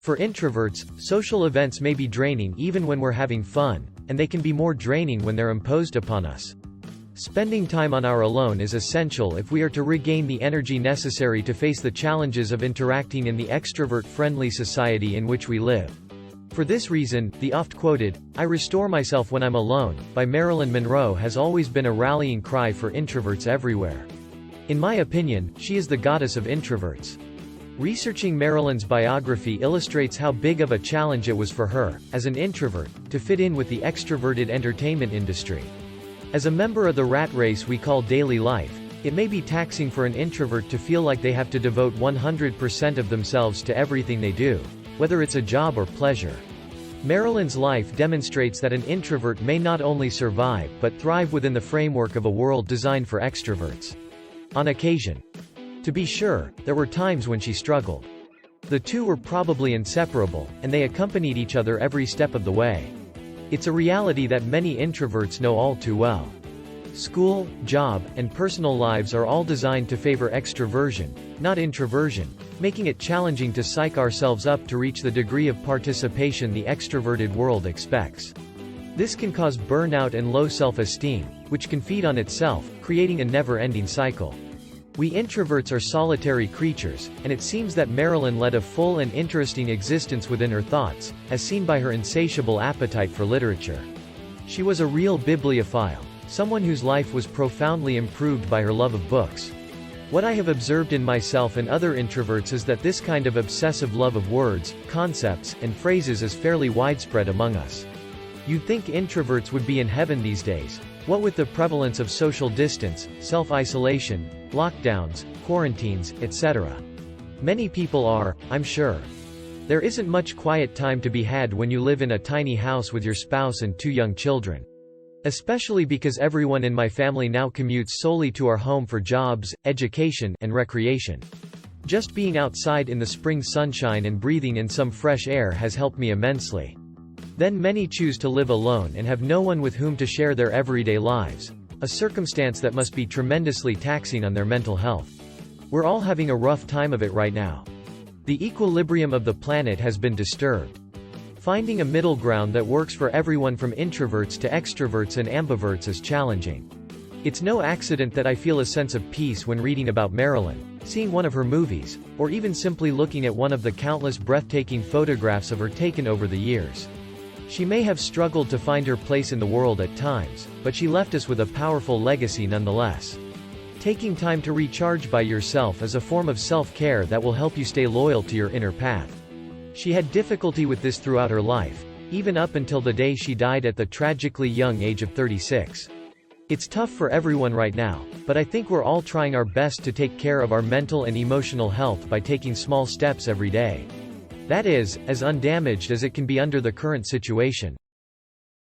For introverts, social events may be draining even when we're having fun, and they can be more draining when they're imposed upon us. Spending time on our own is essential if we are to regain the energy necessary to face the challenges of interacting in the extrovert-friendly society in which we live. For this reason, the oft-quoted, "I restore myself when I'm alone," by Marilyn Monroe has always been a rallying cry for introverts everywhere. In my opinion, she is the goddess of introverts. Researching Marilyn's biography illustrates how big of a challenge it was for her, as an introvert, to fit in with the extroverted entertainment industry. As a member of the rat race we call daily life, it may be taxing for an introvert to feel like they have to devote 100% of themselves to everything they do, whether it's a job or pleasure. Marilyn's life demonstrates that an introvert may not only survive but thrive within the framework of a world designed for extroverts. On occasion. To be sure, there were times when she struggled. The two were probably inseparable, and they accompanied each other every step of the way. It's a reality that many introverts know all too well. School, job, and personal lives are all designed to favor extroversion, not introversion, making it challenging to psych ourselves up to reach the degree of participation the extroverted world expects. This can cause burnout and low self-esteem, which can feed on itself, creating a never-ending cycle. We introverts are solitary creatures, and it seems that Marilyn led a full and interesting existence within her thoughts, as seen by her insatiable appetite for literature. She was a real bibliophile, someone whose life was profoundly improved by her love of books. What I have observed in myself and other introverts is that this kind of obsessive love of words, concepts, and phrases is fairly widespread among us. You'd think introverts would be in heaven these days, what with the prevalence of social distance, self-isolation, lockdowns, quarantines, etc. Many people are, I'm sure. There isn't much quiet time to be had when you live in a tiny house with your spouse and 2 young children. Especially because everyone in my family now commutes solely to our home for jobs, education, and recreation. Just being outside in the spring sunshine and breathing in some fresh air has helped me immensely. Then many choose to live alone and have no one with whom to share their everyday lives, a circumstance that must be tremendously taxing on their mental health. We're all having a rough time of it right now. The equilibrium of the planet has been disturbed. Finding a middle ground that works for everyone from introverts to extroverts and ambiverts is challenging. It's no accident that I feel a sense of peace when reading about Marilyn, seeing one of her movies, or even simply looking at one of the countless breathtaking photographs of her taken over the years. She may have struggled to find her place in the world at times, but she left us with a powerful legacy nonetheless. Taking time to recharge by yourself is a form of self-care that will help you stay loyal to your inner path. She had difficulty with this throughout her life, even up until the day she died at the tragically young age of 36. It's tough for everyone right now, but I think we're all trying our best to take care of our mental and emotional health by taking small steps every day. That is, as undamaged as it can be under the current situation.